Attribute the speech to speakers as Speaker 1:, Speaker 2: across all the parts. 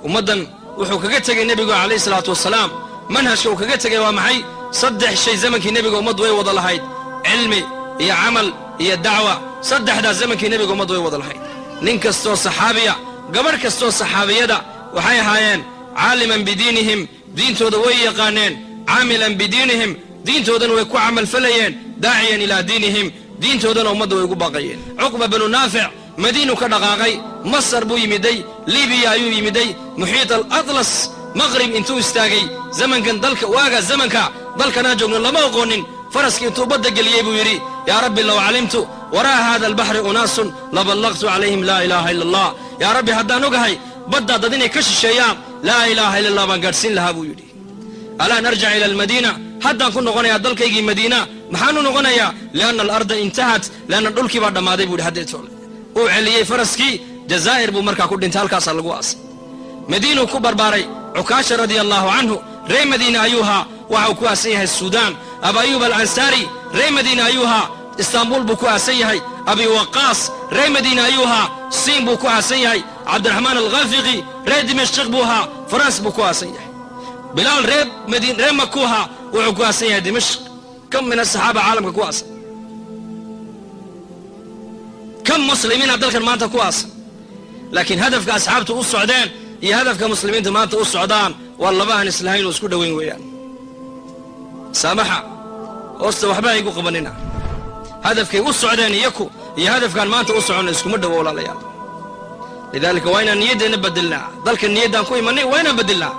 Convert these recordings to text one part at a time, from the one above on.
Speaker 1: ummadan wuxuu kaga tagay nabiga kaleey salaatu wasalaam manhajka uu kaga tagay waa maxay saddex shay zamankii nabiga ummadu way wada lahayd cilmi iyo amal iyo dacwa saddexda zamankii nabiga ummadu way wada lahayd nin kasto saxaabiya gabar kasto saxaabiyada waxay ahaayeen caaliman bidiinihim diintooda way yaqaaneen caamilan bidiinihim diintoodan way ku camal falayeen daaciyan ilaa diinihim diintoodana ummadda way ugu baaqayeen cuqba binu naafic madiinu ka dhaqaaqay masar buu yimiday libiya ayuu yimiday muxiit alatlas maqrib intuu istaagay zamankan dalka waaga zamanka dalkanaa joogno lama aqoonin faraskii intuu badda geliyey buu yidhi yaa rabbi low calimtu waraa haada albaxri unaasun laballaqtu calayhim laa ilaaha ila allah yaa rabbi haddaan ogahay baddaa dad inay ka shisheeyaan laa ilaaha ila allah baan gaadhsiin lahaa buu yidhi alaa narjac ila almadiina haddaan ku noqonayaa dalkaygii madiina maxaanu noqonayaa lianna alarda intahat leanna dhulkii baa dhammaaday buu yidhi haddeetoole uu celiyey faraskii jazaa'ir buu markaa ku dhintay halkaasaa lagu aasay madiinuu ku barbaaray cukaasha radia allaahu canhu ree madiina ayuu ahaa waxa uu ku aasan yahay suudaan aba ayuub alansaari ree madiina ayuu ahaa istaanbuul buu ku aasan yahay abi waqaas ree madiina ayuu ahaa siin buu ku aasan yahay cabdiraxmaan alkhaafiqi ree dimashq buu ahaa faraans buu ku aasan yahay bilaal ree makuu ahaa wuxuu ku aasan yahay dimashq kam min asaxaaba caalamka ku aasan kam muslimiina dalkan maanta ku aasan laakiin hadafka asxaabtu u socdeen iyo hadafka muslimiinta maanta u socdaan waa laba aan islahayn oo isku dhowayn weeyaan saamaxa hoosta waxba aygu qabanina hadafkay u socdeen iyaku iyo hadafkaan maanta u soconna iskuma dhowo walaalayaal lidaalika waa inaan niyaddeenna bedelnaa dalka niyaddaan ku imanay waa inaan bedelnaa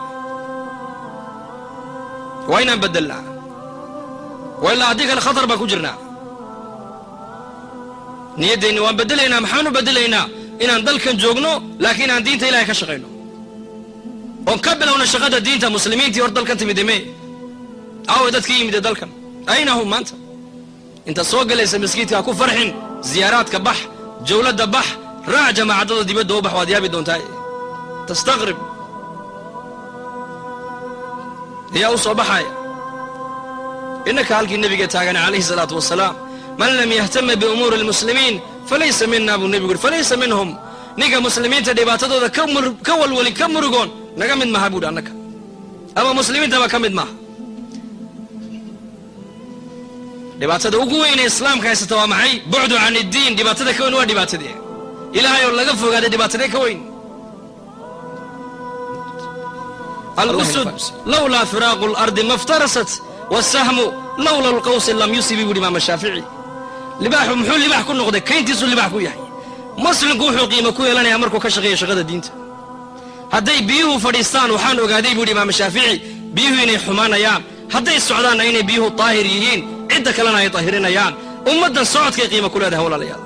Speaker 1: waa ilaa haddii kale khatar baan ku jirnaa niyaddeenni waan bedelaynaa maxaanu bedelaynaa inaan dalkan joogno laakiin aan diinta ilahay ka shaqayno oon ka bilowna shaqada diinta muslimiintii hor dalkan timid ime aaway dadkii yimide dalkan ayna hum maanta inta soo galaysa maskiidkaa ku farxin ziyaaraadka bax jawladda bax raac jamaacadada dibadda u bax waad yaabi doontaa tastaqrib ayaa u soo baxaya innaka halkii nebiga taagana calayhi salaatu wasalaam man lam yahtama biumuuri almuslimiin falaysa minna buu nebigu yidhi falaysa minhum ninka muslimiinta dhibaatadooda ka walwalin ka murugoon naga mid maha buudhi annaka ama muslimiintaba ka mid maaha dhibaatada ugu weyn ee islaamka haysata waa maxay bucdu can iddiin dhibaatada ka weyn waa dhibaatadee ilaahay oo laga fogaaday dhibaatadee ka weyn alusud lawlaa firaaqu lardi maftarasat wasahmu lawla alqawsi lam yusibi buuhi imaam shaafici libaaxu muxuu libaax ku noqday kayntiisuu libaax ku yahay muslimku wuxuu qiimo ku yeelanayaa markuu ka shaqeeya shaqada diinta hadday biyuhu fadhiistaan waxaan ogaaday buuhi imaam shaafici biyuhu inay xumaanayaan hadday socdaanna inay biyuhu daahir yihiin cidda kalena ay daahirinayaan ummaddan socodkay qiimo ku leedahay walaalayaal